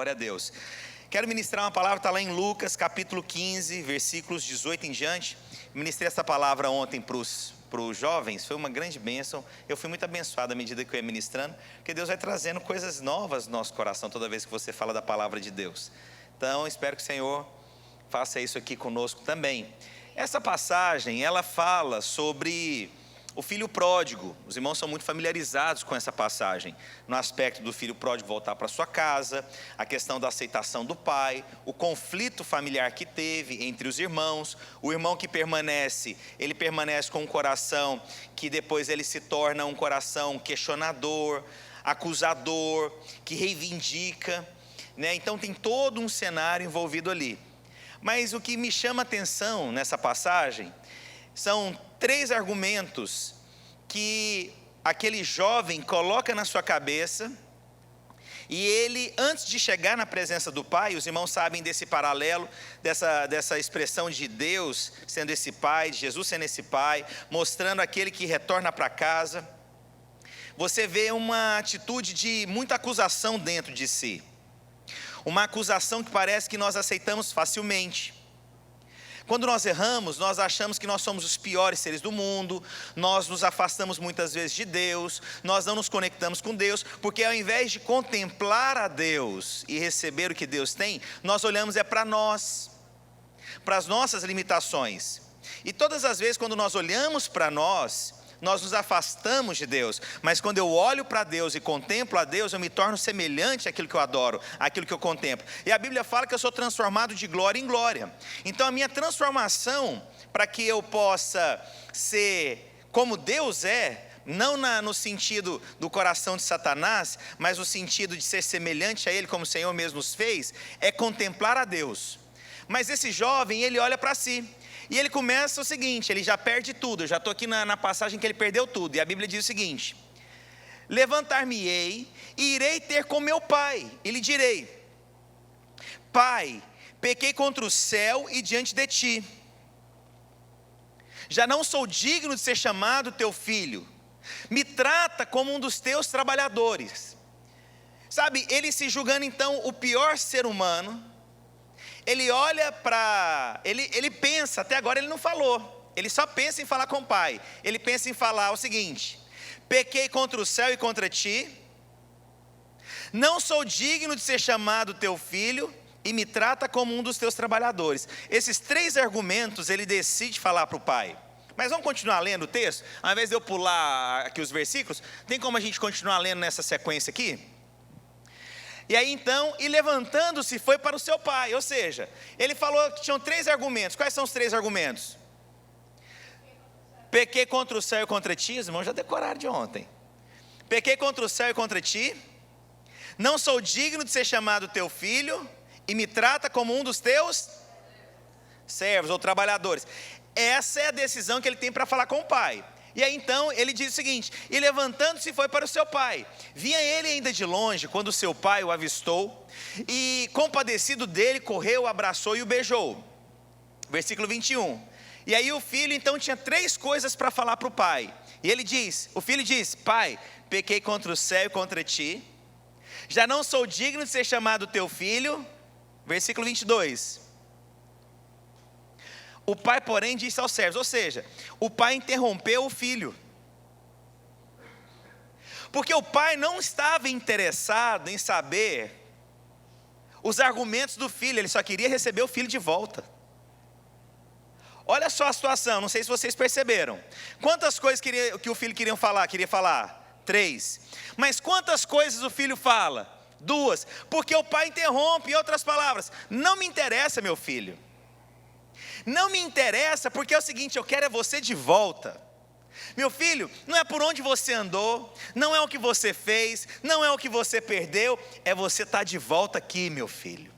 Glória a Deus. Quero ministrar uma palavra, está lá em Lucas, capítulo 15, versículos 18 em diante. Ministrei essa palavra ontem para os jovens, foi uma grande bênção. Eu fui muito abençoado à medida que eu ia ministrando, porque Deus vai trazendo coisas novas no nosso coração toda vez que você fala da palavra de Deus. Então, espero que o Senhor faça isso aqui conosco também. Essa passagem, ela fala sobre o filho pródigo. Os irmãos são muito familiarizados com essa passagem, no aspecto do filho pródigo voltar para sua casa, a questão da aceitação do pai, o conflito familiar que teve entre os irmãos, o irmão que permanece, ele permanece com um coração que depois ele se torna um coração questionador, acusador, que reivindica, né? Então tem todo um cenário envolvido ali. Mas o que me chama a atenção nessa passagem são 3 argumentos que aquele jovem coloca na sua cabeça, e ele, antes de chegar na presença do pai, os irmãos sabem desse paralelo, dessa expressão de Deus sendo esse pai, de Jesus sendo esse pai, mostrando aquele que retorna para casa. Você vê uma atitude de muita acusação dentro de si, uma acusação que parece que nós aceitamos facilmente. Quando nós erramos, nós achamos que nós somos os piores seres do mundo, nós nos afastamos muitas vezes de Deus, nós não nos conectamos com Deus, porque ao invés de contemplar a Deus e receber o que Deus tem, nós olhamos para nós, para as nossas limitações. E todas as vezes quando nós olhamos para nós nos afastamos de Deus, mas quando eu olho para Deus e contemplo a Deus, eu me torno semelhante àquilo que eu adoro, àquilo que eu contemplo. E a Bíblia fala que eu sou transformado de glória em glória. Então a minha transformação, para que eu possa ser como Deus é, não no sentido do coração de Satanás, mas no sentido de ser semelhante a Ele, como o Senhor mesmo nos fez, é contemplar a Deus. Mas esse jovem, ele olha para si, e ele começa o seguinte, ele já perde tudo. Eu já estou aqui na passagem que ele perdeu tudo, e a Bíblia diz o seguinte: levantar-me-ei e irei ter com meu pai, e lhe direi: Pai, pequei contra o céu e diante de ti, já não sou digno de ser chamado teu filho, me trata como um dos teus trabalhadores. Sabe, ele se julgando então o pior ser humano. Ele olha para, ele pensa, até agora ele não falou, ele só pensa em falar com o pai. Ele pensa em falar o seguinte: pequei contra o céu e contra ti, não sou digno de ser chamado teu filho, e me trata como um dos teus trabalhadores. Esses 3 argumentos ele decide falar para o pai. Mas vamos continuar lendo o texto? Ao invés de eu pular aqui os versículos, tem como a gente continuar lendo nessa sequência aqui? E aí então, e levantando-se foi para o seu pai. Ou seja, ele falou que tinham 3 argumentos. Quais são os 3 argumentos? Pequei contra o céu e contra ti. Os irmãos já decoraram de ontem. Pequei contra o céu e contra ti, não sou digno de ser chamado teu filho, e me trata como um dos teus servos ou trabalhadores. Essa é a decisão que ele tem para falar com o pai. E aí então ele diz o seguinte: e levantando-se foi para o seu pai. Vinha ele ainda de longe, quando o seu pai o avistou, e compadecido dele, correu, o abraçou e o beijou. Versículo 21. E aí o filho então tinha 3 coisas para falar para o pai. E o filho diz: Pai, pequei contra o céu e contra ti, já não sou digno de ser chamado teu filho. Versículo 22. O pai, porém, disse aos servos, ou seja, o pai interrompeu o filho, porque o pai não estava interessado em saber os argumentos do filho, ele só queria receber o filho de volta. Olha só a situação, não sei se vocês perceberam. Quantas coisas que o filho queria falar? 3. Mas quantas coisas o filho fala? 2. Porque o pai interrompe, em outras palavras: não me interessa, meu filho. Não me interessa, porque é o seguinte, eu quero é você de volta. Meu filho, não é por onde você andou, não é o que você fez, não é o que você perdeu, é você estar de volta aqui, meu filho.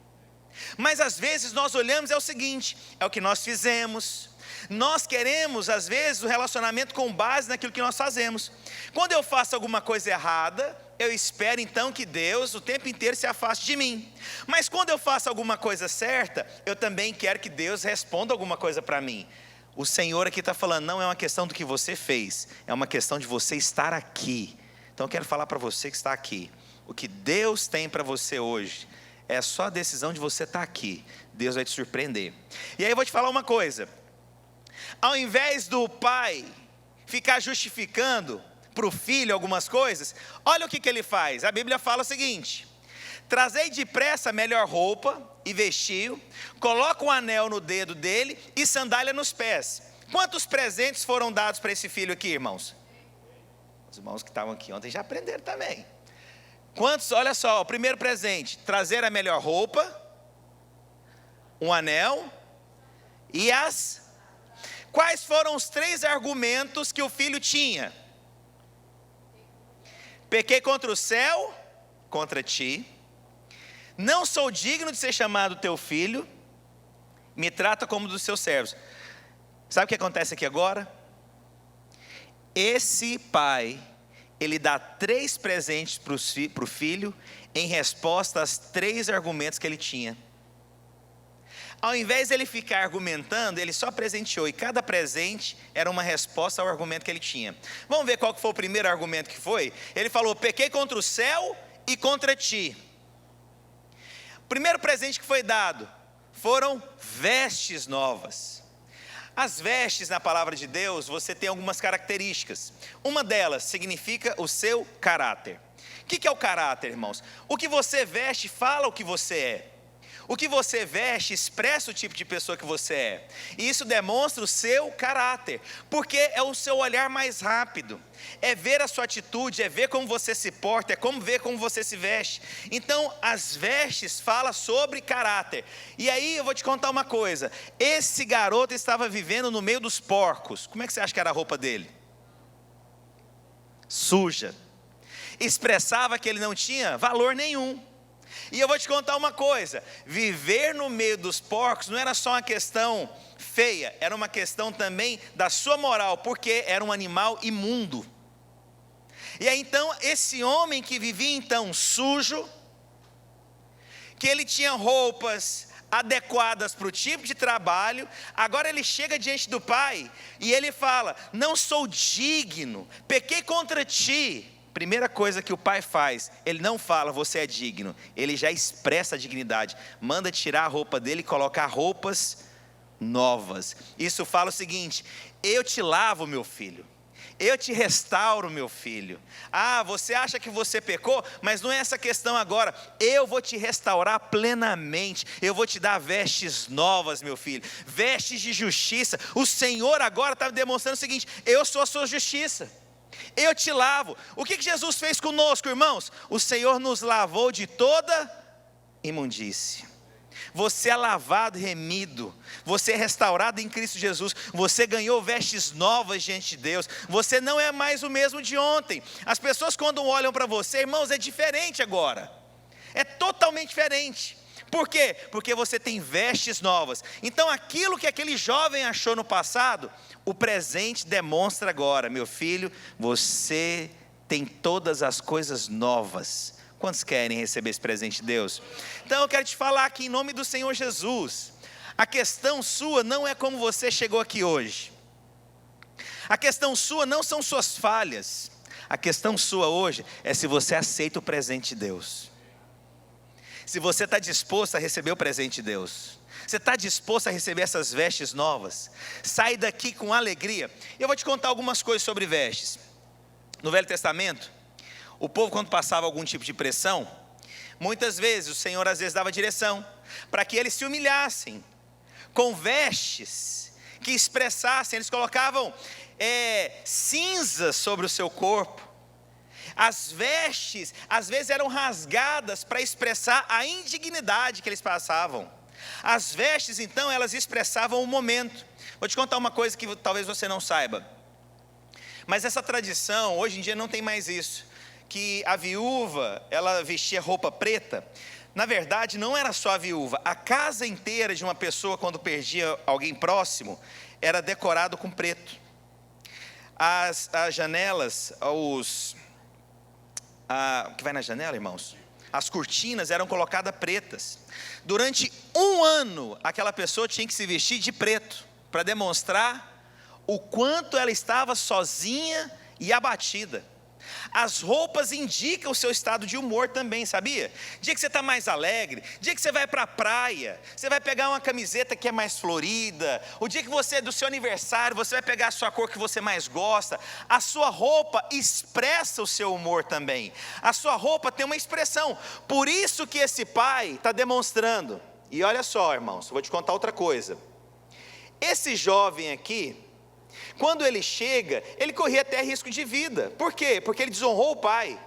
Mas às vezes nós olhamos, é o seguinte, é o que nós fizemos. Nós queremos às vezes o relacionamento com base naquilo que nós fazemos. Quando eu faço alguma coisa errada, eu espero então que Deus o tempo inteiro se afaste de mim. Mas quando eu faço alguma coisa certa, eu também quero que Deus responda alguma coisa para mim. O Senhor aqui está falando, não é uma questão do que você fez, é uma questão de você estar aqui. Então eu quero falar para você que está aqui, o que Deus tem para você hoje É só a decisão de você estar aqui. Deus vai te surpreender. E aí eu vou te falar uma coisa. Ao invés do pai ficar justificando para o filho algumas coisas, olha o que ele faz. A Bíblia fala o seguinte: trazei depressa a melhor roupa e vestiu, coloca um anel no dedo dele e sandália nos pés. Quantos presentes foram dados para esse filho aqui, irmãos? Os irmãos que estavam aqui ontem já aprenderam também. Quantos? Olha só, o primeiro presente: trazer a melhor roupa, um anel e as... Quais foram os 3 argumentos que o filho tinha? Pequei contra o céu, contra ti. Não sou digno de ser chamado teu filho. Me trata como dos seus servos. Sabe o que acontece aqui agora? Esse pai, ele dá 3 presentes para o filho, em resposta aos 3 argumentos que ele tinha. Ao invés de ele ficar argumentando, ele só presenteou, e cada presente era uma resposta ao argumento que ele tinha. Vamos ver qual que foi o primeiro argumento que foi? Ele falou: pequei contra o céu e contra ti. O primeiro presente que foi dado foram vestes novas. As vestes na palavra de Deus, você tem algumas características. Uma delas significa o seu caráter. O que é o caráter, irmãos? O que você veste fala o que você é. O que você veste expressa o tipo de pessoa que você é. E isso demonstra o seu caráter, porque é o seu olhar mais rápido. É ver a sua atitude, é ver como você se porta, é como ver como você se veste. Então, as vestes falam sobre caráter. E aí eu vou te contar uma coisa. Esse garoto estava vivendo no meio dos porcos. Como é que você acha que era a roupa dele? Suja. Expressava que ele não tinha valor nenhum. E eu vou te contar uma coisa: viver no meio dos porcos não era só uma questão feia, era uma questão também da sua moral, porque era um animal imundo. E aí então, esse homem que vivia então sujo, que ele tinha roupas adequadas para o tipo de trabalho, agora ele chega diante do pai, e ele fala: não sou digno, pequei contra ti. Primeira coisa que o pai faz, ele não fala você é digno, ele já expressa a dignidade, manda tirar a roupa dele e colocar roupas novas. Isso fala o seguinte: eu te lavo, meu filho, eu te restauro, meu filho. Ah, você acha que você pecou, mas não é essa questão agora. Eu vou te restaurar plenamente, eu vou te dar vestes novas, meu filho, vestes de justiça. O Senhor agora está demonstrando o seguinte: eu sou a sua justiça, eu te lavo. O que Jesus fez conosco, irmãos? O Senhor nos lavou de toda imundície. Você é lavado, remido, você é restaurado em Cristo Jesus, você ganhou vestes novas diante de Deus, você não é mais o mesmo de ontem. As pessoas quando olham para você, irmãos, é diferente agora, é totalmente diferente. Por quê? Porque você tem vestes novas. Então aquilo que aquele jovem achou no passado, o presente demonstra agora: meu filho, você tem todas as coisas novas. Quantos querem receber esse presente de Deus? Então eu quero te falar aqui em nome do Senhor Jesus: a questão sua não é como você chegou aqui hoje. A questão sua não são suas falhas. A questão sua hoje é se você aceita o presente de Deus. Se você está disposto a receber o presente de Deus, você está disposto a receber essas vestes novas, sai daqui com alegria. Eu vou te contar algumas coisas sobre vestes. No Velho Testamento, o povo quando passava algum tipo de pressão, muitas vezes o Senhor às vezes dava direção, para que eles se humilhassem, com vestes que expressassem, eles colocavam cinzas sobre o seu corpo. As vestes, às vezes, eram rasgadas para expressar a indignidade que eles passavam. As vestes, então, elas expressavam o momento. Vou te contar uma coisa que talvez você não saiba. Mas essa tradição, hoje em dia não tem mais isso. Que a viúva, ela vestia roupa preta. Na verdade, não era só a viúva. A casa inteira de uma pessoa, quando perdia alguém próximo, era decorado com preto. As janelas, que vai na janela, irmãos? As cortinas eram colocadas pretas. Durante um ano, aquela pessoa tinha que se vestir de preto, para demonstrar o quanto ela estava sozinha e abatida. As roupas indicam o seu estado de humor também, sabia? Dia que você está mais alegre, dia que você vai para a praia, você vai pegar uma camiseta que é mais florida, o dia que você é do seu aniversário, você vai pegar a sua cor que você mais gosta, a sua roupa expressa o seu humor também, a sua roupa tem uma expressão, por isso que esse pai está demonstrando, e olha só irmãos, vou te contar outra coisa, esse jovem aqui, quando ele chega, ele corria até risco de vida. Por quê? Porque ele desonrou o pai.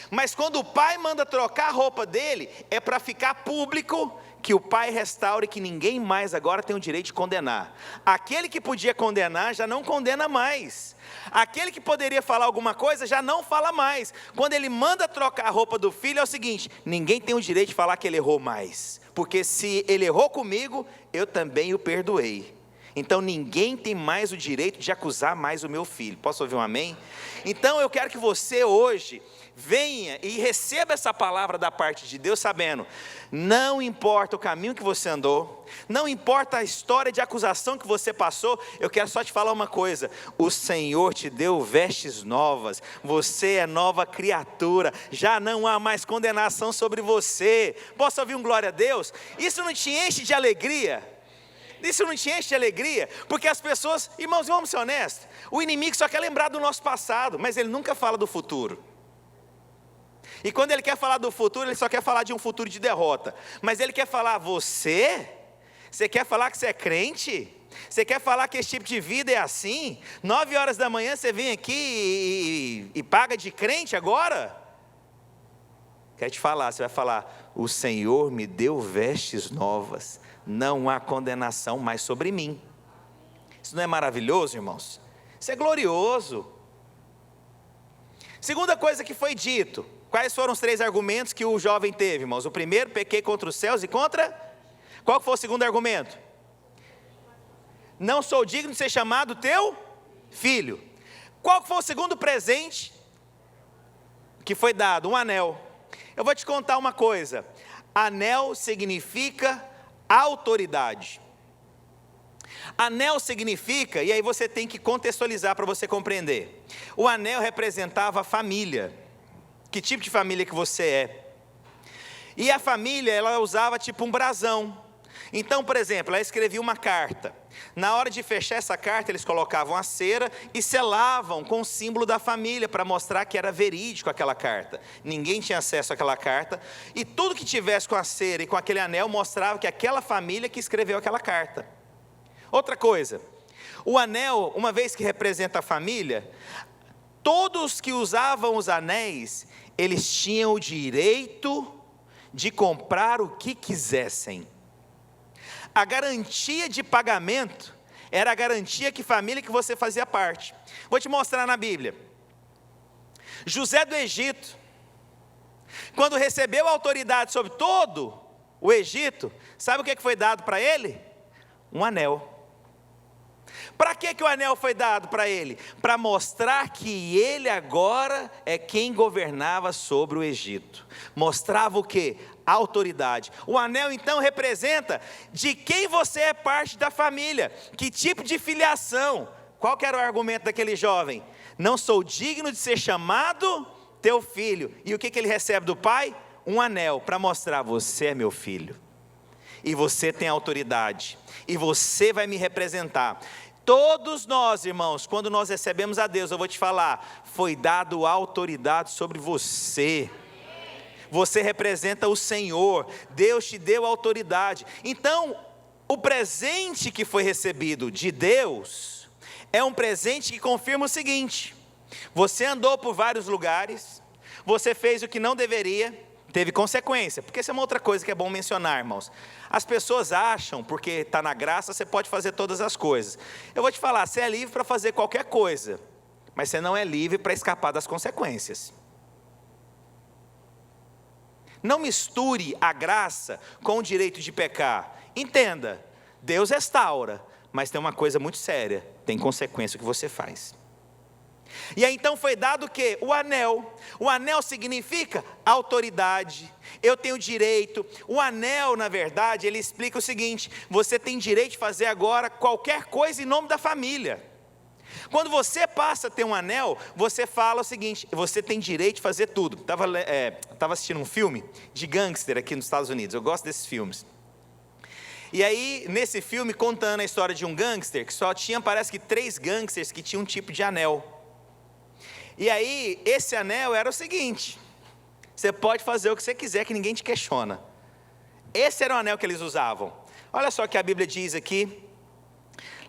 Mas quando o pai manda trocar a roupa dele, é para ficar público que o pai restaure, que ninguém mais agora tem o direito de condenar. Aquele que podia condenar, já não condena mais. Aquele que poderia falar alguma coisa, já não fala mais. Quando ele manda trocar a roupa do filho, é o seguinte, ninguém tem o direito de falar que ele errou mais. Porque se ele errou comigo, eu também o perdoei. Então ninguém tem mais o direito de acusar mais o meu filho. Posso ouvir um amém? Então eu quero que você hoje venha e receba essa palavra da parte de Deus sabendo, não importa o caminho que você andou, não importa a história de acusação que você passou, eu quero só te falar uma coisa, o Senhor te deu vestes novas, você é nova criatura, já não há mais condenação sobre você. Posso ouvir um glória a Deus? Isso não te enche de alegria? Isso não te enche de alegria? Porque as pessoas, irmãos, vamos ser honestos, o inimigo só quer lembrar do nosso passado, mas ele nunca fala do futuro. E quando ele quer falar do futuro, ele só quer falar de um futuro de derrota. Mas ele quer falar, você quer falar que você é crente? Você quer falar que esse tipo de vida é assim? 9 horas da manhã você vem aqui e paga de crente agora? Quer te falar, você vai falar, o Senhor me deu vestes novas, não há condenação mais sobre mim. Isso não é maravilhoso, irmãos? Isso é glorioso. Segunda coisa que foi dito, quais foram os 3 argumentos que o jovem teve, irmãos? O primeiro, pequei contra os céus e contra? Qual foi o segundo argumento? Não sou digno de ser chamado teu filho. Qual foi o segundo presente que foi dado? Um anel. Eu vou te contar uma coisa, anel significa autoridade. Anel significa, e aí você tem que contextualizar para você compreender. O anel representava a família. Que tipo de família que você é? E a família, ela usava tipo um brasão. Então, por exemplo, ela escrevia uma carta. Na hora de fechar essa carta, eles colocavam a cera e selavam com o símbolo da família para mostrar que era verídico aquela carta. Ninguém tinha acesso àquela carta e tudo que tivesse com a cera e com aquele anel mostrava que aquela família que escreveu aquela carta. Outra coisa, o anel, uma vez que representa a família, todos que usavam os anéis, eles tinham o direito de comprar o que quisessem. A garantia de pagamento era a garantia que família que você fazia parte. Vou te mostrar na Bíblia. José do Egito, quando recebeu a autoridade sobre todo o Egito, sabe o que foi dado para ele? Um anel. Para que o anel foi dado para ele? Para mostrar que ele agora é quem governava sobre o Egito. Mostrava o quê? Autoridade. O anel então representa de quem você é parte da família, que tipo de filiação. Qual que era o argumento daquele jovem? Não sou digno de ser chamado teu filho. E o que ele recebe do pai? Um anel para mostrar, você é meu filho. E você tem autoridade. E você vai me representar. Todos nós, irmãos, quando nós recebemos a Deus, eu vou te falar, foi dado autoridade sobre você. Você representa o Senhor, Deus te deu autoridade. Então, o presente que foi recebido de Deus, é um presente que confirma o seguinte: você andou por vários lugares, você fez o que não deveria, teve consequência, porque essa é uma outra coisa que é bom mencionar, irmãos. As pessoas acham, porque está na graça, você pode fazer todas as coisas. Eu vou te falar, você é livre para fazer qualquer coisa, mas você não é livre para escapar das consequências. Não misture a graça com o direito de pecar. Entenda, Deus restaura, mas tem uma coisa muito séria, tem consequência o que você faz. E aí então foi dado o quê? O anel. O anel significa autoridade, eu tenho direito. O anel, na verdade, ele explica o seguinte: você tem direito de fazer agora qualquer coisa em nome da família. Quando você passa a ter um anel, você fala o seguinte: você tem direito de fazer tudo. Estava assistindo um filme de gangster aqui nos Estados Unidos, eu gosto desses filmes. E aí, nesse filme, contando a história de um gangster, que só tinha, parece que 3 gangsters que tinham um tipo de anel. E aí, esse anel era o seguinte: você pode fazer o que você quiser, que ninguém te questiona. Esse era o anel que eles usavam. Olha só o que a Bíblia diz aqui,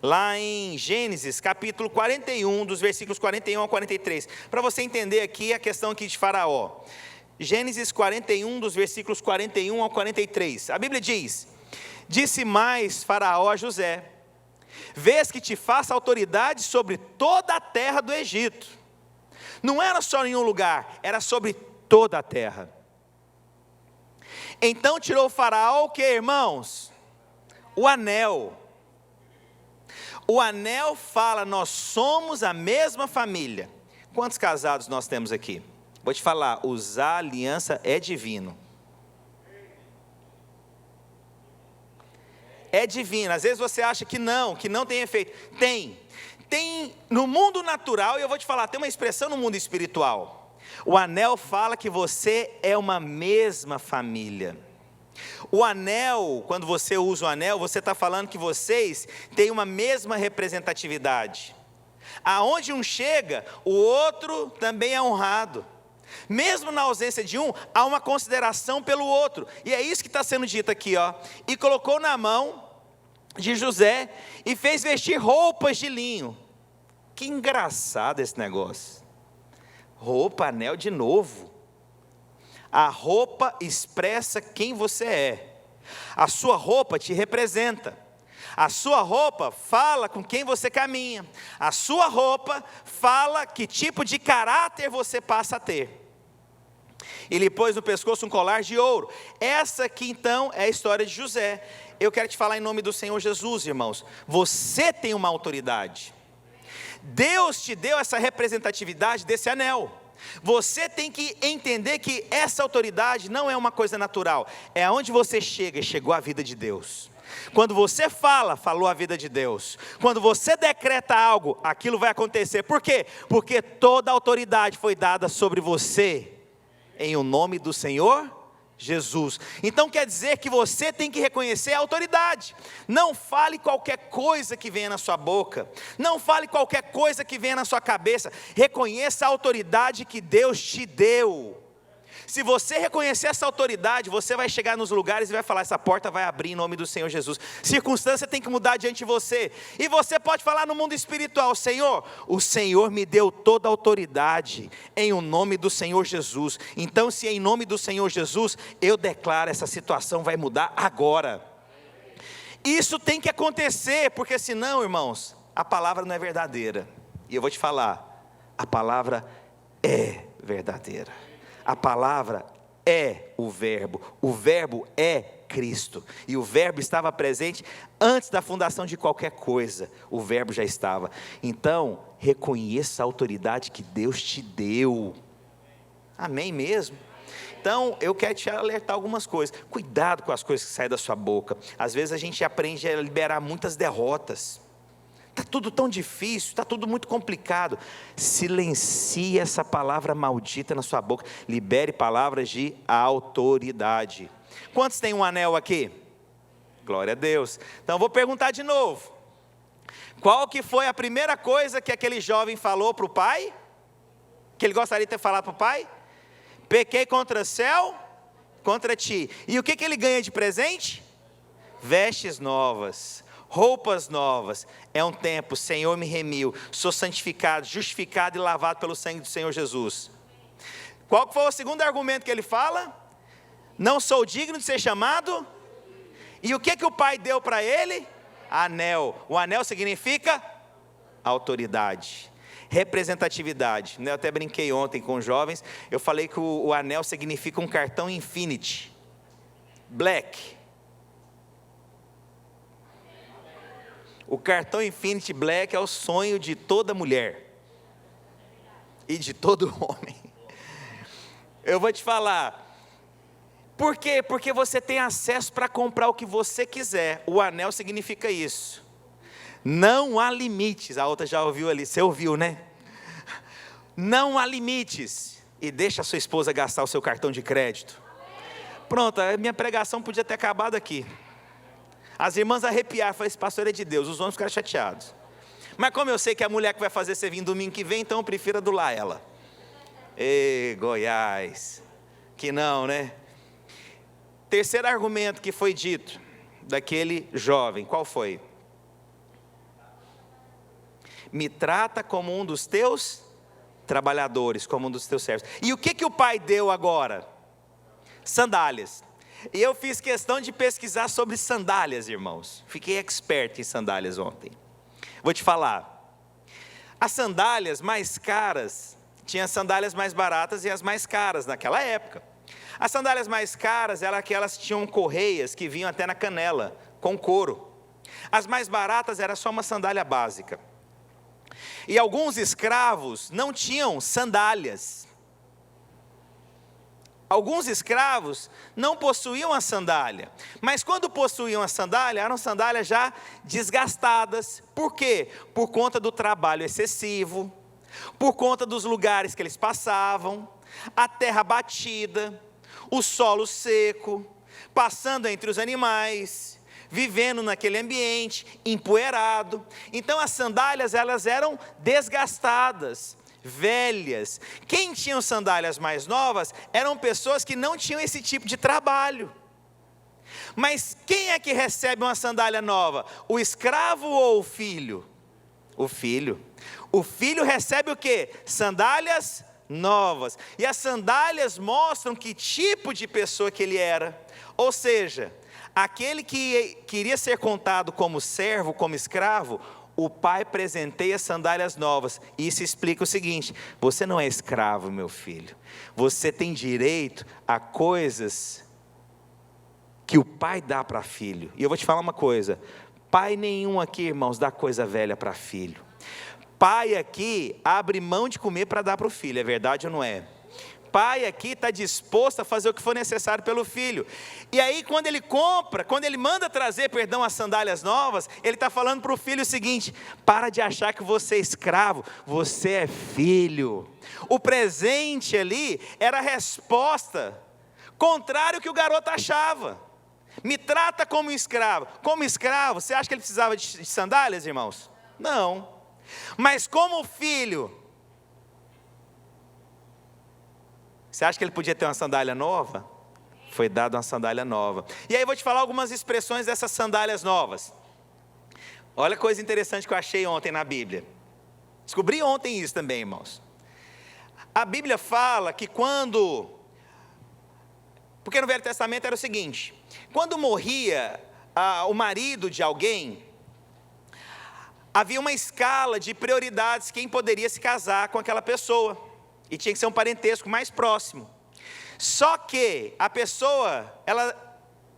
lá em Gênesis, capítulo 41, dos versículos 41 ao 43. Para você entender aqui a questão aqui de Faraó. Gênesis 41, dos versículos 41 ao 43. A Bíblia diz: disse mais Faraó a José: vês que te faça autoridade sobre toda a terra do Egito. Não era só em um lugar, era sobre toda a terra. Então tirou o Faraó o que, irmãos? O anel. O anel fala: nós somos a mesma família. Quantos casados nós temos aqui? Vou te falar, usar aliança é divino. É divino. Às vezes você acha que não tem efeito. Tem no mundo natural, e eu vou te falar, tem uma expressão no mundo espiritual. O anel fala que você é uma mesma família. O anel, quando você usa o anel, você está falando que vocês têm uma mesma representatividade. Aonde um chega, o outro também é honrado. Mesmo na ausência de um, há uma consideração pelo outro. E é isso que está sendo dito aqui, ó. E colocou na mão de José e fez vestir roupas de linho. Que engraçado esse negócio. Roupa, anel de novo. A roupa expressa quem você é. A sua roupa te representa. A sua roupa fala com quem você caminha. A sua roupa fala que tipo de caráter você passa a ter. Ele pôs no pescoço um colar de ouro. Essa aqui então é a história de José. Eu quero te falar em nome do Senhor Jesus, irmãos. Você tem uma autoridade. Deus te deu essa representatividade desse anel. Você tem que entender que essa autoridade não é uma coisa natural. É aonde você chega, e chegou a vida de Deus. Quando você fala, falou a vida de Deus. Quando você decreta algo, aquilo vai acontecer. Por quê? Porque toda a autoridade foi dada sobre você, em o nome do Senhor Jesus. Então quer dizer que você tem que reconhecer a autoridade. Não fale qualquer coisa que venha na sua boca. Não fale qualquer coisa que venha na sua cabeça. Reconheça a autoridade que Deus te deu. Se você reconhecer essa autoridade, você vai chegar nos lugares e vai falar: essa porta vai abrir em nome do Senhor Jesus. Circunstância tem que mudar diante de você. E você pode falar no mundo espiritual: Senhor, o Senhor me deu toda a autoridade em o nome do Senhor Jesus. Então, se é em nome do Senhor Jesus, eu declaro, essa situação vai mudar agora. Isso tem que acontecer, porque senão, irmãos, a palavra não é verdadeira. E eu vou te falar, a palavra é verdadeira. A palavra é o verbo é Cristo, e o verbo estava presente antes da fundação de qualquer coisa, o verbo já estava. Então, reconheça a autoridade que Deus te deu, amém mesmo? Então, eu quero te alertar algumas coisas. Cuidado com as coisas que saem da sua boca. Às vezes a gente aprende a liberar muitas derrotas. Está tudo tão difícil, está tudo muito complicado. Silencie essa palavra maldita na sua boca. Libere palavras de autoridade. Quantos tem um anel aqui? Glória a Deus. Então vou perguntar de novo. Qual que foi a primeira coisa que aquele jovem falou para o pai? Que ele gostaria de ter falado para o pai? Pequei contra o céu, contra ti. E o que ele ganha de presente? Vestes novas. Roupas novas. É um tempo, o Senhor me remiu, sou santificado, justificado e lavado pelo sangue do Senhor Jesus. Qual foi o segundo argumento que ele fala? Não sou digno de ser chamado. E o que o pai deu para ele? Anel. O anel significa autoridade, representatividade. Eu até brinquei ontem com os jovens, eu falei que o anel significa um cartão Infinity Black. O cartão Infinity Black é o sonho de toda mulher e de todo homem. Eu vou te falar. Por quê? Porque você tem acesso para comprar o que você quiser. O anel significa isso. Não há limites. A outra já ouviu ali, você ouviu, né? Não há limites. E deixa a sua esposa gastar o seu cartão de crédito. Pronto, a minha pregação podia ter acabado aqui. As irmãs arrepiaram, falaram, esse pastor é de Deus, os homens ficaram chateados. Mas como eu sei que a mulher que vai fazer você vir domingo que vem, então eu prefiro adular ela. Ê, Goiás, que não, né? Terceiro argumento que foi dito daquele jovem, qual foi? Me trata como um dos teus trabalhadores, como um dos teus servos. E o que o pai deu agora? Sandálias. E eu fiz questão de pesquisar sobre sandálias, irmãos. Fiquei expert em sandálias ontem. Vou te falar. As sandálias mais caras, tinha as sandálias mais baratas e as mais caras naquela época. As sandálias mais caras eram aquelas que tinham correias que vinham até na canela, com couro. As mais baratas era só uma sandália básica. E alguns escravos não tinham sandálias. Alguns escravos não possuíam a sandália, mas quando possuíam a sandália, eram sandálias já desgastadas. Por quê? Por conta do trabalho excessivo, por conta dos lugares que eles passavam, a terra batida, o solo seco, passando entre os animais, vivendo naquele ambiente, empoeirado. Então as sandálias, elas eram desgastadas, velhas. Quem tinha sandálias mais novas eram pessoas que não tinham esse tipo de trabalho. Mas quem é que recebe uma sandália nova? O escravo ou o filho? O filho. O filho recebe o quê? Sandálias novas. E as sandálias mostram que tipo de pessoa que ele era. Ou seja, aquele que queria ser contado como servo, como escravo, o pai presenteia sandálias novas. E isso explica o seguinte: você não é escravo, meu filho. Você tem direito a coisas que o pai dá para filho. E eu vou te falar uma coisa: pai nenhum aqui, irmãos, dá coisa velha para filho. Pai aqui abre mão de comer para dar para o filho, é verdade ou não é? Pai aqui está disposto a fazer o que for necessário pelo filho. E aí quando ele compra, quando ele manda trazer, as sandálias novas, ele está falando para o filho o seguinte: para de achar que você é escravo, você é filho. O presente ali era a resposta contrária ao que o garoto achava. Me trata como escravo. Como escravo, você acha que ele precisava de sandálias, irmãos? Não. Mas como filho, você acha que ele podia ter uma sandália nova? Foi dado uma sandália nova. E aí eu vou te falar algumas expressões dessas sandálias novas. Olha a coisa interessante que eu achei ontem na Bíblia. Descobri ontem isso também, irmãos. A Bíblia fala que porque no Velho Testamento era o seguinte: quando morria o marido de alguém, havia uma escala de prioridades quem poderia se casar com aquela pessoa. E tinha que ser um parentesco mais próximo. Só que a pessoa,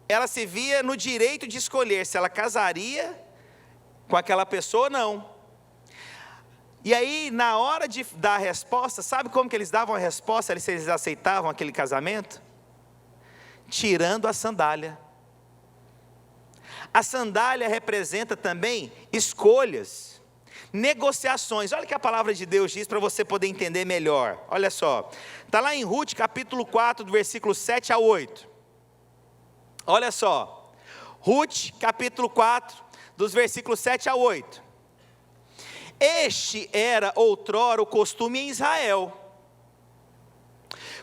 ela se via no direito de escolher se ela casaria com aquela pessoa ou não. E aí, na hora de dar a resposta, sabe como que eles davam a resposta, se eles aceitavam aquele casamento? Tirando a sandália. A sandália representa também escolhas, negociações. Olha o que a palavra de Deus diz para você poder entender melhor. Olha só, está lá em Ruth capítulo 4, do versículo 7 a 8. Olha só, Ruth capítulo 4, dos versículos 7 a 8. Este era outrora o costume em Israel,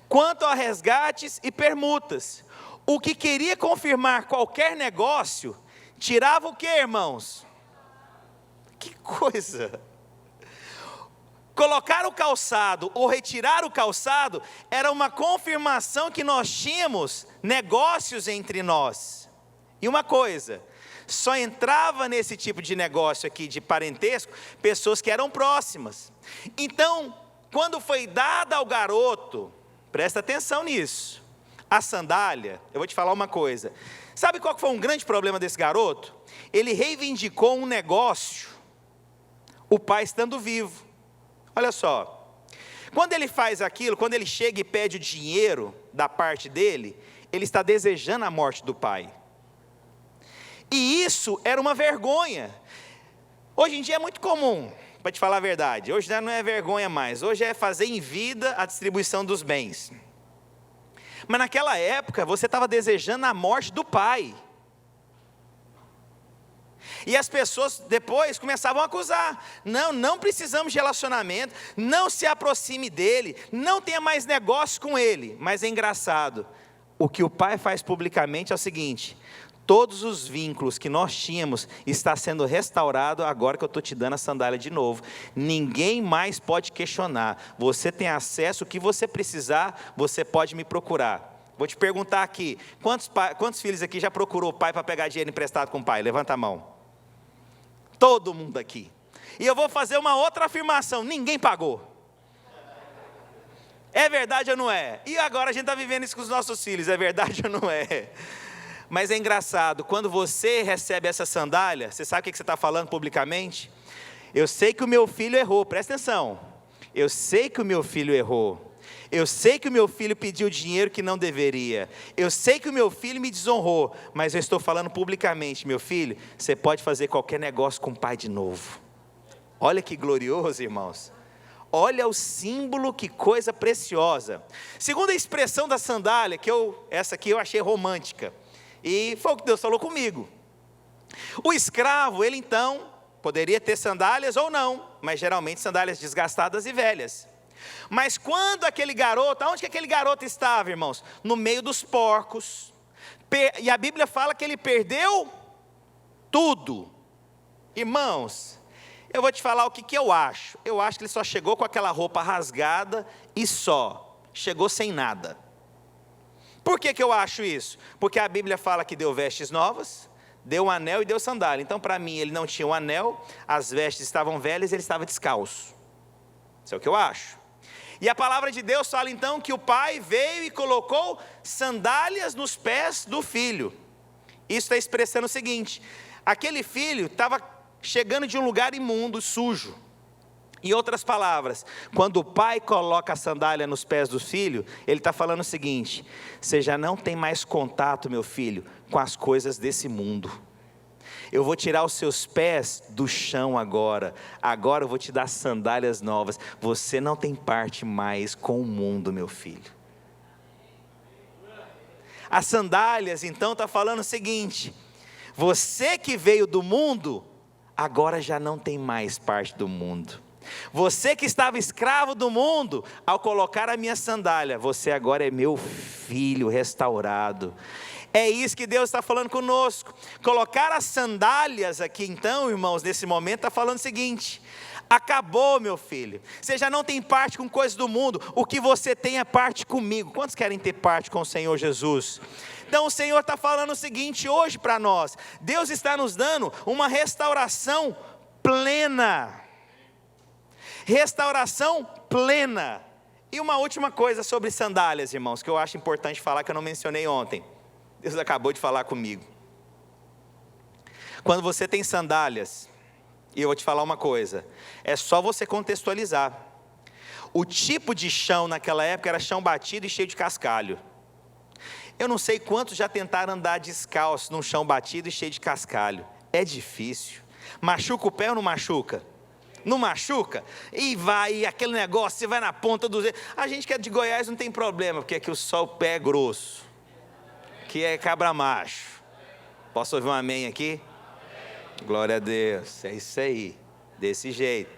quanto a resgates e permutas. O que queria confirmar qualquer negócio, tirava o que, irmãos? Que coisa! Colocar o calçado ou retirar o calçado era uma confirmação que nós tínhamos negócios entre nós. E uma coisa, só entrava nesse tipo de negócio aqui de parentesco pessoas que eram próximas. Então, quando foi dada ao garoto, presta atenção nisso, a sandália, eu vou te falar uma coisa. Sabe qual foi um grande problema desse garoto? Ele reivindicou um negócio, o pai estando vivo. Olha só, quando ele faz aquilo, quando ele chega e pede o dinheiro da parte dele, ele está desejando a morte do pai. E isso era uma vergonha. Hoje em dia é muito comum, para te falar a verdade, hoje já não é vergonha mais, hoje é fazer em vida a distribuição dos bens. Mas naquela época você estava desejando a morte do pai. E as pessoas depois começavam a acusar: não precisamos de relacionamento, não se aproxime dele, não tenha mais negócio com ele. Mas é engraçado, o que o pai faz publicamente é o seguinte: todos os vínculos que nós tínhamos está sendo restaurado agora que eu estou te dando a sandália de novo. Ninguém mais pode questionar, você tem acesso, o que você precisar, você pode me procurar. Vou te perguntar aqui, quantos filhos aqui já procurou o pai para pegar dinheiro emprestado com o pai? Levanta a mão. Todo mundo aqui. E eu vou fazer uma outra afirmação: ninguém pagou. É verdade ou não é? E agora a gente está vivendo isso com os nossos filhos, é verdade ou não é? Mas é engraçado, quando você recebe essa sandália, você sabe o que você está falando publicamente? Eu sei que o meu filho errou, presta atenção. Eu sei que o meu filho errou. Eu sei que o meu filho pediu dinheiro que não deveria. Eu sei que o meu filho me desonrou. Mas eu estou falando publicamente: meu filho, você pode fazer qualquer negócio com o pai de novo. Olha que glorioso, irmãos. Olha o símbolo, que coisa preciosa. Segunda expressão da sandália, essa aqui eu achei romântica. E foi o que Deus falou comigo. O escravo, ele então, poderia ter sandálias ou não, mas geralmente sandálias desgastadas e velhas. Mas quando aquele garoto, aonde que aquele garoto estava, irmãos? No meio dos porcos. E a Bíblia fala que ele perdeu tudo. Irmãos, eu vou te falar o que eu acho. Eu acho que ele só chegou com aquela roupa rasgada e só. Chegou sem nada. Por que eu acho isso? Porque a Bíblia fala que deu vestes novas, deu um anel e deu sandália. Então, para mim, ele não tinha um anel, as vestes estavam velhas e ele estava descalço. Isso é o que eu acho. E a palavra de Deus fala então que o pai veio e colocou sandálias nos pés do filho. Isso está expressando o seguinte: aquele filho estava chegando de um lugar imundo, sujo. Em outras palavras, quando o pai coloca a sandália nos pés do filho, ele está falando o seguinte: você já não tem mais contato, meu filho, com as coisas desse mundo. Eu vou tirar os seus pés do chão agora eu vou te dar sandálias novas. Você não tem parte mais com o mundo, meu filho. As sandálias então está falando o seguinte: você que veio do mundo, agora já não tem mais parte do mundo. Você que estava escravo do mundo, ao colocar a minha sandália, você agora é meu filho restaurado. É isso que Deus está falando conosco. Colocar as sandálias aqui então, irmãos, nesse momento está falando o seguinte: acabou, meu filho, você já não tem parte com coisas do mundo, o que você tem é parte comigo. Quantos querem ter parte com o Senhor Jesus? Então o Senhor está falando o seguinte hoje para nós: Deus está nos dando uma restauração plena. Restauração plena. E uma última coisa sobre sandálias, irmãos, que eu acho importante falar, que eu não mencionei ontem. Deus acabou de falar comigo. Quando você tem sandálias, e eu vou te falar uma coisa, é só você contextualizar. O tipo de chão naquela época era chão batido e cheio de cascalho. Eu não sei quantos já tentaram andar descalço num chão batido e cheio de cascalho. É difícil. Machuca o pé ou não machuca? Não machuca? E vai, aquele negócio, você vai na ponta dos dedos. A gente que é de Goiás não tem problema, porque aqui o pé é grosso. Aqui é cabra macho. Posso ouvir um amém aqui? Amém. Glória a Deus, é isso aí, desse jeito.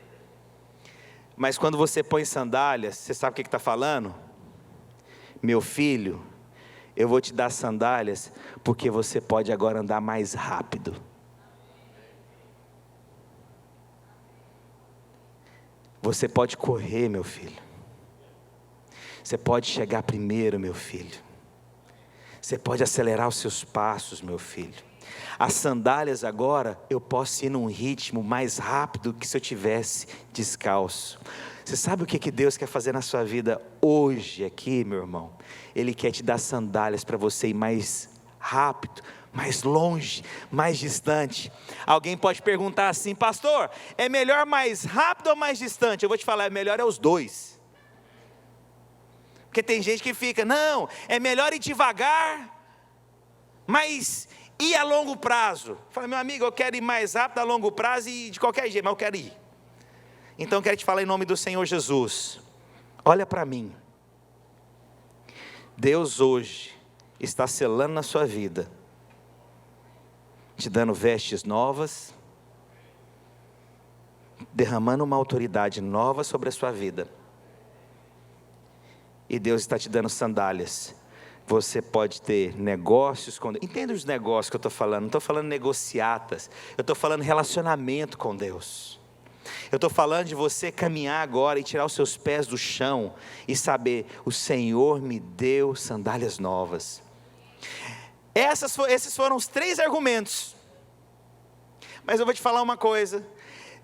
Mas quando você põe sandálias, você sabe o que está falando? Meu filho, eu vou te dar sandálias, porque você pode agora andar mais rápido. Você pode correr, meu filho. Você pode chegar primeiro, meu filho. Você pode acelerar os seus passos, meu filho. As sandálias agora, eu posso ir num ritmo mais rápido que se eu tivesse descalço. Você sabe o que Deus quer fazer na sua vida hoje aqui, meu irmão? Ele quer te dar sandálias para você ir mais rápido, mais longe, mais distante. Alguém pode perguntar assim: pastor, é melhor mais rápido ou mais distante? Eu vou te falar, é melhor os dois. Porque tem gente que fica: não, é melhor ir devagar, mas E a longo prazo? Fala, meu amigo, eu quero ir mais rápido a longo prazo e de qualquer jeito, mas eu quero ir. Então eu quero te falar em nome do Senhor Jesus. Olha para mim. Deus hoje está selando na sua vida, te dando vestes novas, derramando uma autoridade nova sobre a sua vida. E Deus está te dando sandálias. Você pode ter negócios com Deus. Entenda os negócios que eu estou falando. Não estou falando negociatas. Eu estou falando relacionamento com Deus. Eu estou falando de você caminhar agora e tirar os seus pés do chão e saber, o Senhor me deu sandálias novas. Esses foram os 3 argumentos. Mas eu vou te falar uma coisa.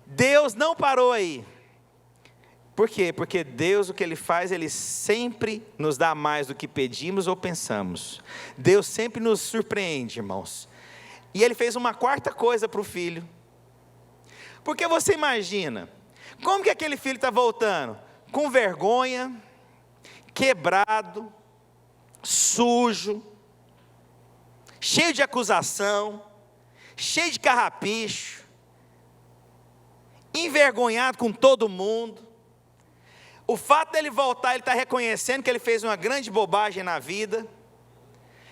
Deus não parou aí. Por quê? Porque Deus, o que Ele faz, Ele sempre nos dá mais do que pedimos ou pensamos. Deus sempre nos surpreende, irmãos. E Ele fez uma 4ª coisa para o filho. Porque você imagina, como que aquele filho está voltando? Com vergonha, quebrado, sujo, cheio de acusação, cheio de carrapicho, envergonhado com todo mundo. O fato dele voltar, ele está reconhecendo que ele fez uma grande bobagem na vida.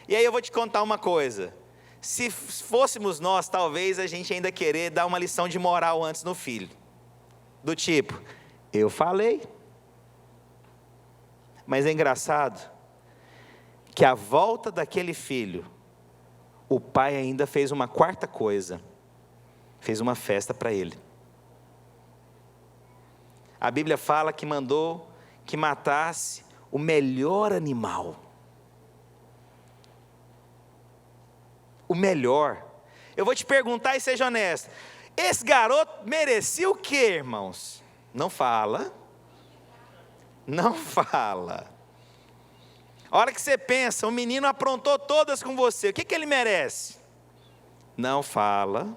E aí eu vou te contar uma coisa. Se fôssemos nós, talvez a gente ainda querer dar uma lição de moral antes no filho. Do tipo, eu falei. Mas é engraçado que a volta daquele filho, o pai ainda fez uma 4ª coisa. Fez uma festa para ele. A Bíblia fala que mandou que matasse o melhor animal. O melhor. Eu vou te perguntar e seja honesto. Esse garoto merecia o quê, irmãos? Não fala. Não fala. A hora que você pensa, o menino aprontou todas com você, o que ele merece? Não fala.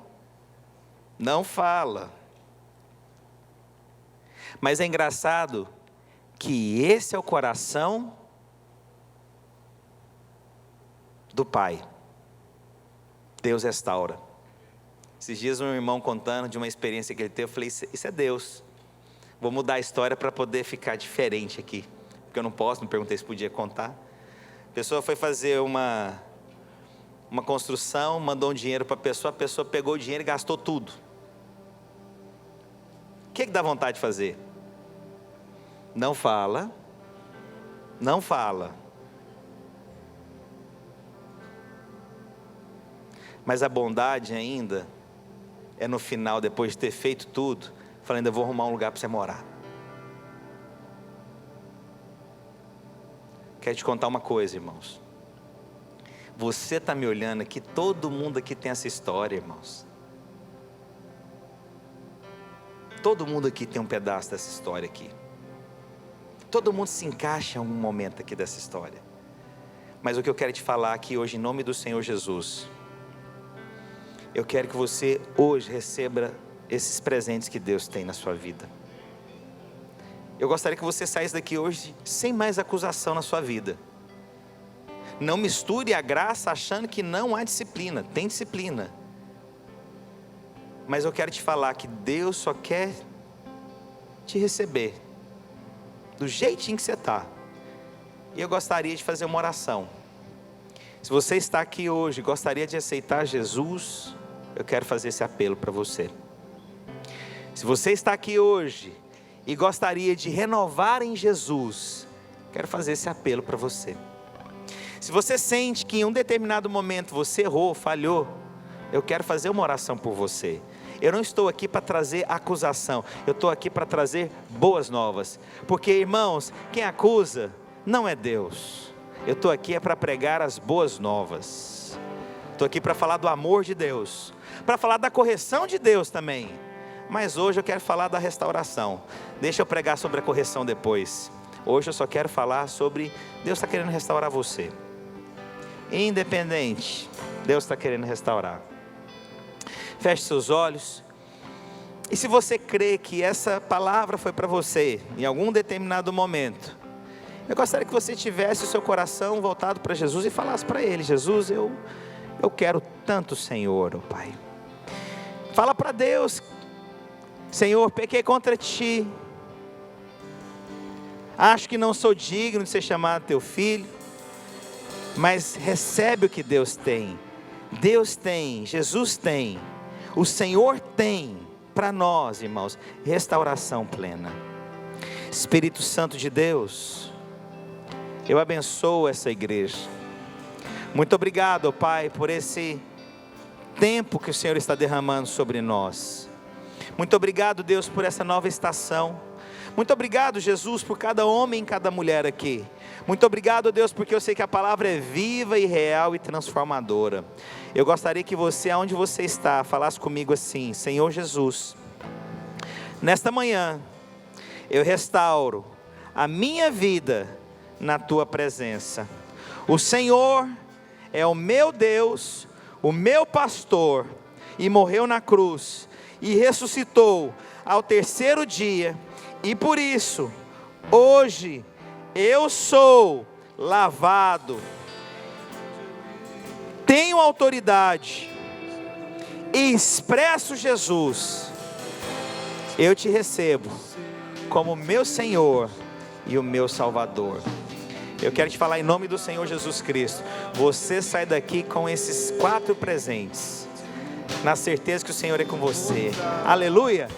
Não fala. Mas é engraçado que esse é o coração do pai. Deus restaura. Esses dias um irmão contando de uma experiência que ele teve, eu falei, isso é Deus. Vou mudar a história para poder ficar diferente aqui. Porque eu não perguntei se podia contar. A pessoa foi fazer uma construção, mandou um dinheiro para a pessoa pegou o dinheiro e gastou tudo. O que dá vontade de fazer? Não fala. Não fala. Mas a bondade ainda é no final, depois de ter feito tudo, falando, ainda vou arrumar um lugar para você morar. Quero te contar uma coisa, irmãos. Você está me olhando aqui, todo mundo aqui tem essa história, irmãos. Todo mundo aqui tem um pedaço dessa história aqui. Todo mundo se encaixa em um momento aqui dessa história. Mas o que eu quero te falar aqui hoje, em nome do Senhor Jesus, eu quero que você hoje receba esses presentes que Deus tem na sua vida. Eu gostaria que você saísse daqui hoje sem mais acusação na sua vida. Não misture a graça achando que não há disciplina. Tem disciplina. Mas eu quero te falar que Deus só quer te receber do jeitinho que você está. E eu gostaria de fazer uma oração. Se você está aqui hoje e gostaria de aceitar Jesus, eu quero fazer esse apelo para você. Se você está aqui hoje e gostaria de renovar em Jesus, quero fazer esse apelo para você. Se você sente que em um determinado momento você errou, falhou, eu quero fazer uma oração por você. Eu não estou aqui para trazer acusação, eu estou aqui para trazer boas novas. Porque, irmãos, quem acusa não é Deus. Eu estou aqui para pregar as boas novas. Estou aqui para falar do amor de Deus, para falar da correção de Deus também. Mas hoje eu quero falar da restauração. Deixa eu pregar sobre a correção depois. Hoje eu só quero falar sobre Deus está querendo restaurar você. Independente, Deus está querendo restaurar. Feche seus olhos. E se você crê que essa palavra foi para você, em algum determinado momento, eu gostaria que você tivesse o seu coração voltado para Jesus e falasse para Ele: Jesus, eu Eu quero tanto, Senhor, oh Pai. Fala para Deus: Senhor, pequei contra Ti. Acho que não sou digno de ser chamado Teu filho. Mas recebe o que Deus tem. Deus tem, Jesus tem, o Senhor tem para nós, irmãos, restauração plena. Espírito Santo de Deus, eu abençoo essa igreja. Muito obrigado, Pai, por esse tempo que o Senhor está derramando sobre nós. Muito obrigado, Deus, por essa nova estação. Muito obrigado, Jesus, por cada homem e cada mulher aqui. Muito obrigado, Deus, porque eu sei que a palavra é viva e real e transformadora. Eu gostaria que você, aonde você está, falasse comigo assim: Senhor Jesus, nesta manhã, eu restauro a minha vida na Tua presença. O Senhor é o meu Deus, o meu pastor, e morreu na cruz, e ressuscitou ao terceiro dia, e por isso, hoje, eu sou lavado, tenho autoridade, e expresso Jesus. Eu te recebo como meu Senhor e o meu Salvador. Eu quero te falar em nome do Senhor Jesus Cristo. Você sai daqui com esses 4 presentes, na certeza que o Senhor é com você. Aleluia.